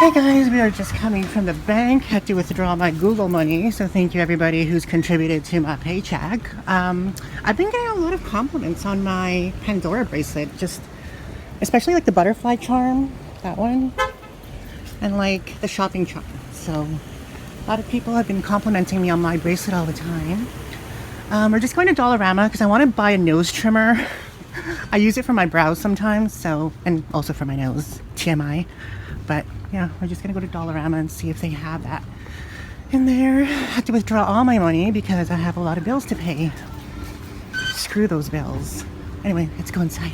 Hey guys, we are just coming from the bank. Had to withdraw my Google money, so thank you everybody who's contributed to my paycheck. I've been getting a lot of compliments on my Pandora bracelet, just especially like the butterfly charm, that one, and like the shopping charm. So a lot of people have been complimenting me on my bracelet all the time. We're just going to Dollarama because I want to buy a nose trimmer. I use it for my brows sometimes, so, and also for my nose, TMI. But yeah, we're just gonna go to Dollarama and see if they have that in there. I have to withdraw all my money because I have a lot of bills to pay. Screw those bills. Anyway, let's go inside.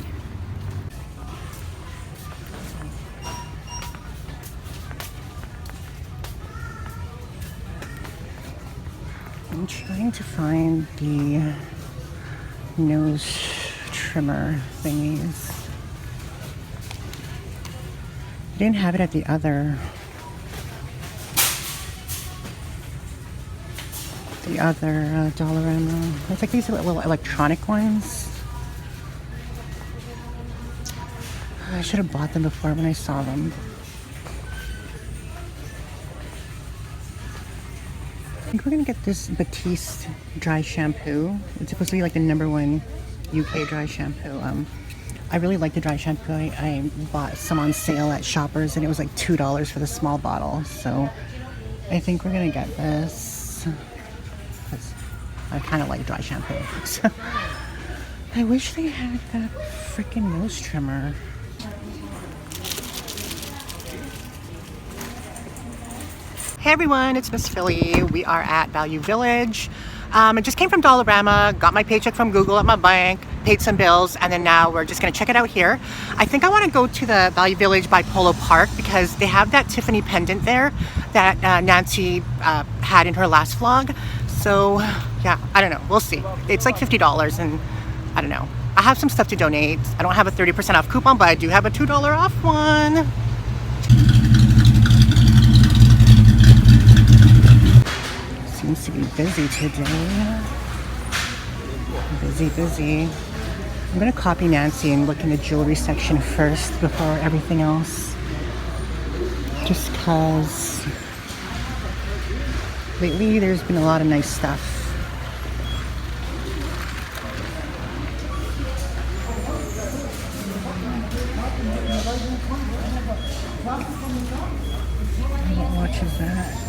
I'm trying to find the nose trimmer thingies. I didn't have it at the other Dollarama. It's like these little electronic ones. I should have bought them before when I saw them. I think we're gonna get this Batiste dry shampoo. It's supposed to be like the #1 UK dry shampoo. I really like the dry shampoo. I bought some on sale at Shoppers and it was like $2 for the small bottle. So I think we're gonna get this. I kind of like dry shampoo. So I wish they had that freaking nose trimmer. Hey everyone, it's Miss Philly. We are at Value Village. I just came from Dollarama, got my paycheck from Google at my bank, paid some bills, and then now we're just gonna check it out here. I think I wanna go to the Value Village by Polo Park because they have that Tiffany pendant there that Nancy had in her last vlog. So yeah, I don't know, we'll see. It's like $50 and I don't know. I have some stuff to donate. I don't have a 30% off coupon, but I do have a $2 off one. Seems to be busy today. Busy. I'm gonna copy Nancy and look in the jewelry section first before everything else. Just cause lately there's been a lot of nice stuff. What watch is that?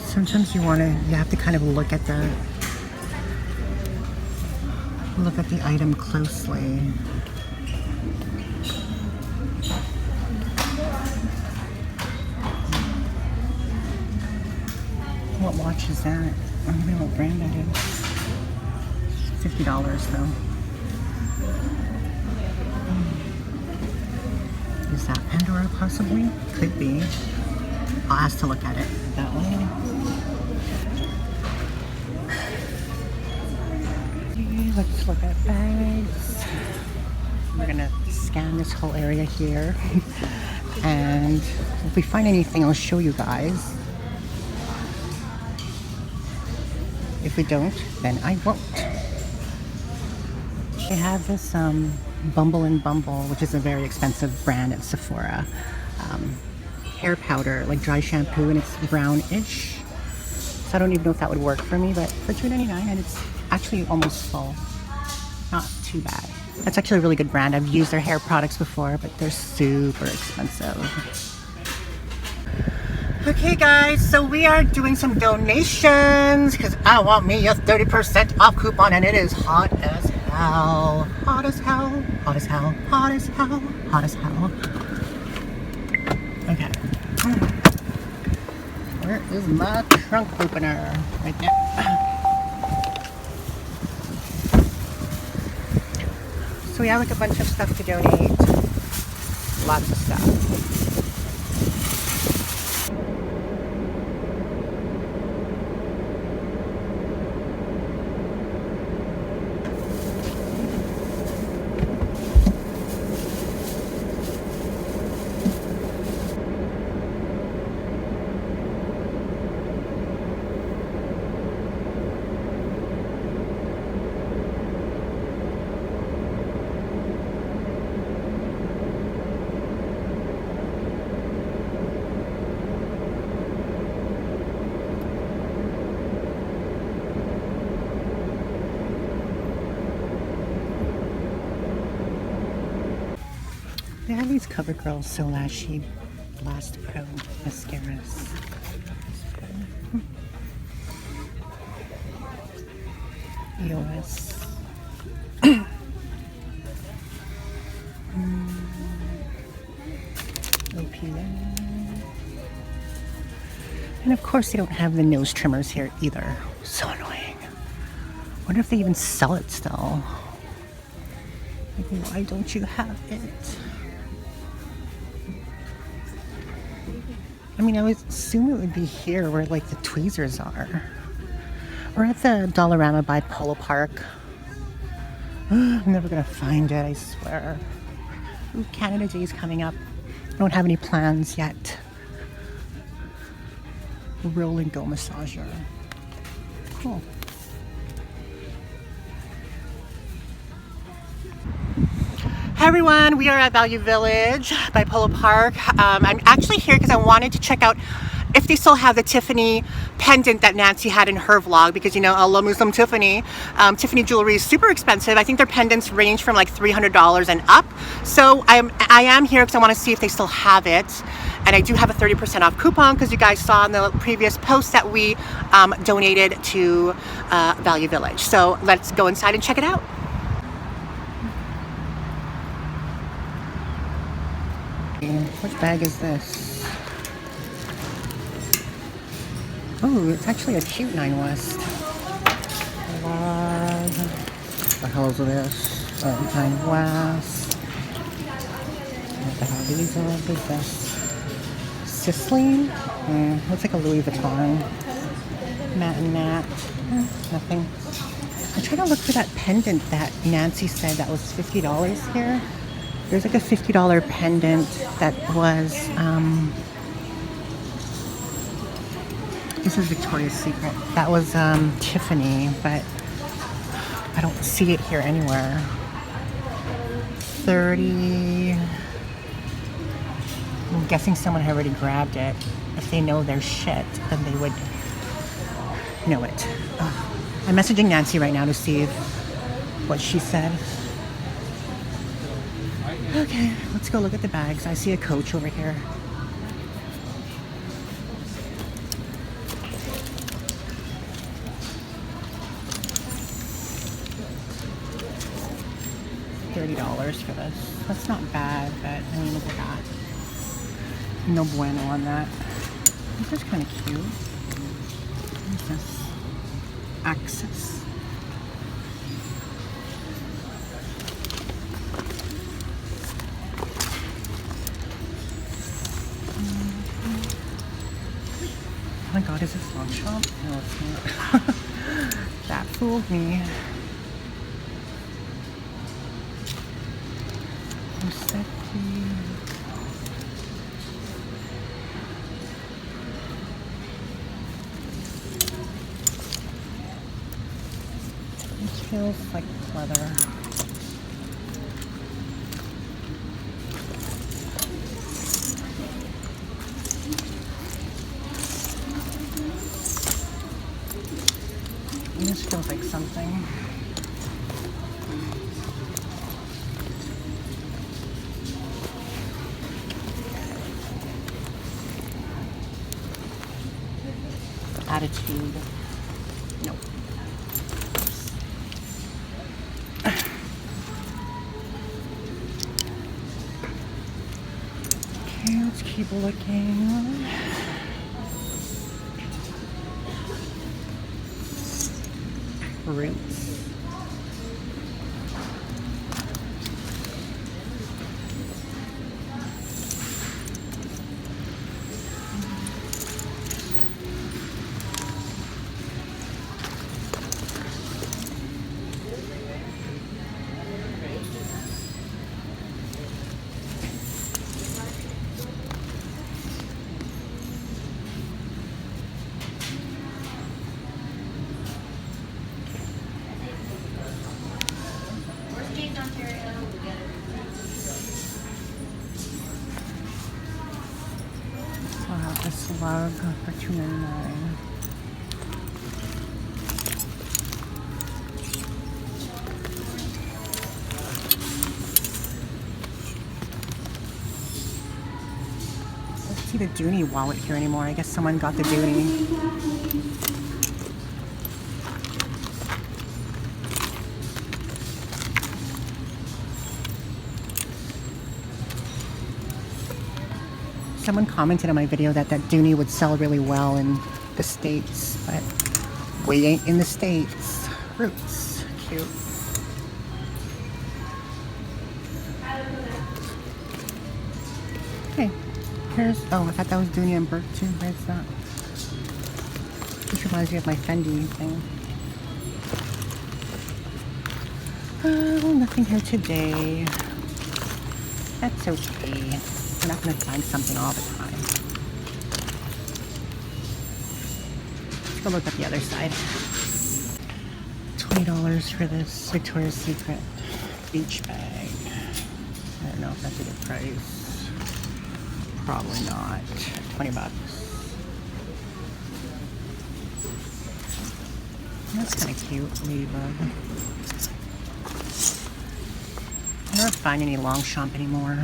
Sometimes you have to kind of look at the item closely. What watch is that? I don't even know what brand that is. $50 though. Is that Pandora possibly? Could be. I'll ask to look at it that way. Let's look at bags. We're gonna scan this whole area here. And if we find anything, I'll show you guys. If we don't, then I won't. They have this Bumble and Bumble, which is a very expensive brand at Sephora. Hair powder, like dry shampoo, and it's brownish. So I don't even know if that would work for me, but for $2.99 and it's actually almost full. Not too bad. That's actually a really good brand. I've used their hair products before, but they're super expensive. Okay guys, so we are doing some donations because I want me a 30% off coupon and it is hot as hell. Hot as hell, hot as hell, hot as hell, hot as hell. Okay. Where is my trunk opener? Right there. So we have like a bunch of stuff to donate. Lots of stuff. have these CoverGirl So Lashy Blast Pro mascaras. EOS. OPM. And of course they don't have the nose trimmers here either. So annoying. Wonder if they even sell it still. Like, why don't you have it? I mean, I would assume it would be here where like the tweezers are. We're at the Dollarama by Polo Park. I'm never gonna find it, I swear. Ooh, Canada Day is coming up. I don't have any plans yet. Roll and go massager. Cool. Hi everyone, we are at Value Village by Polo Park. I'm actually here because I wanted to check out if they still have the Tiffany pendant that Nancy had in her vlog, because you know, I love me some Tiffany. Tiffany jewelry is super expensive. I think their pendants range from like $300 and up. So I am here because I want to see if they still have it. And I do have a 30% off coupon because you guys saw in the previous post that we donated to Value Village. So let's go inside and check it out. Which bag is this? Oh, it's actually a cute 9 West. What the hell is this? 9 West. What the hell these are? What is this? Sicily? Looks like a Louis Vuitton. Matte and matte. Nothing. I'm trying to look for that pendant that Nancy said that was $50 here. There's like a $50 pendant that was, this is Victoria's Secret. That was Tiffany, but I don't see it here anywhere. 30. I'm guessing someone had already grabbed it. If they know their shit, then they would know it. I'm messaging Nancy right now to see what she said. Okay, let's go look at the bags. I see a Coach over here. $30 for this. That's not bad, but I mean, look at that. No bueno on that. This is kind of cute. What is this? Axis. Oh my god, is this long shop? No, it's not. That fooled me. This feels like leather. This feels like something. Attitude. Nope. Okay, let's keep looking. Roots. I'll have this lug for $2.99. see the Dooney wallet here anymore. I guess someone got the Dooney. Someone commented on my video that that Dooney would sell really well in the States, but we ain't in the States. Roots. Cute. Okay. Here's, oh, I thought that was Dooney and Burke too. Where's that? This reminds me of my Fendi thing. Oh, nothing here today. That's okay. We're not going to find something all the time. Let's go look at the other side. $20 for this Victoria's Secret beach bag. I don't know if that's a good price. Probably not. 20 bucks. That's kind of cute. Ladybug. I never find any Longchamp anymore.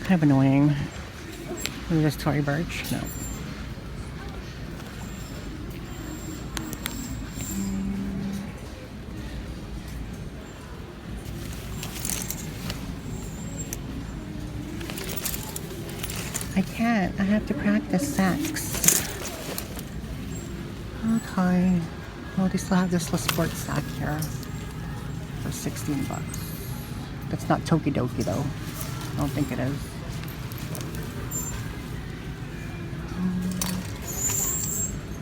Kind of annoying. Is this Tory Burch? No. I can't. I have to practice sex. Okay. Well, they still have this little sports sack here for 16 bucks. That's not Tokidoki though. I don't think it is.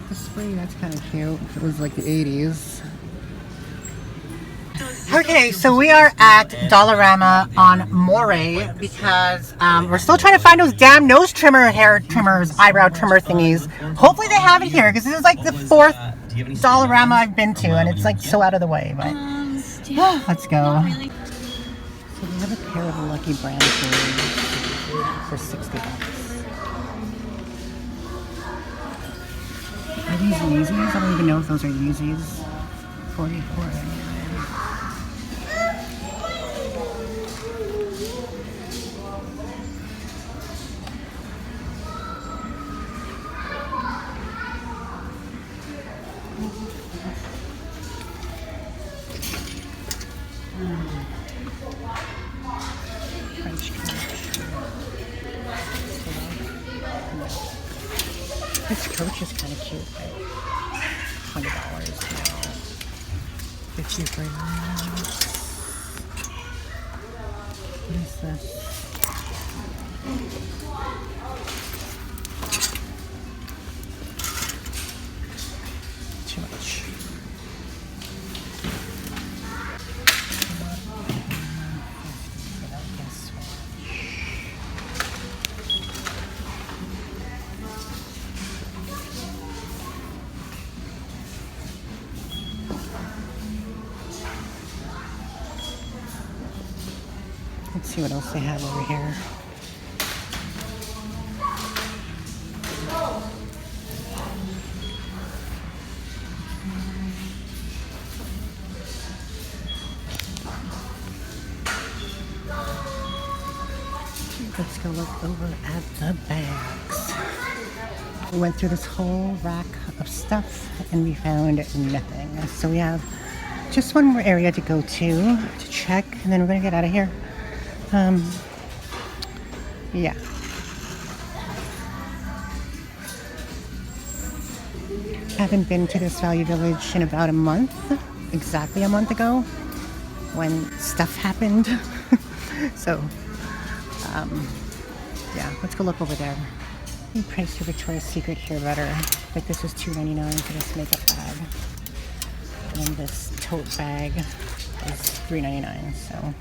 The spray, that's kind of cute. It was like the 80s. Okay, so we are at Dollarama on Moray because we're still trying to find those damn nose trimmer, hair trimmers, eyebrow trimmer thingies. Hopefully they have it here because this is like the 4th Dollarama I've been to and it's like so out of the way. But let's go. So we have a pair of Lucky Brand shoes for 60 bucks. Are these Yeezys? I don't even know if those are Yeezys. $44.99. This coach is kind of cute, but $20 now. 50 for what is this? Too much. Let's see what else they have over here. Let's go look over at the bags. We went through this whole rack of stuff and we found nothing. So we have just one more area to go to check and then we're gonna get out of here. Yeah. I haven't been to this Value Village in about a month, exactly a month ago, when stuff happened. So, yeah, let's go look over there. The price for Victoria's Secret here better. Like this is $2.99 for this makeup bag. And this tote bag is $3.99, so.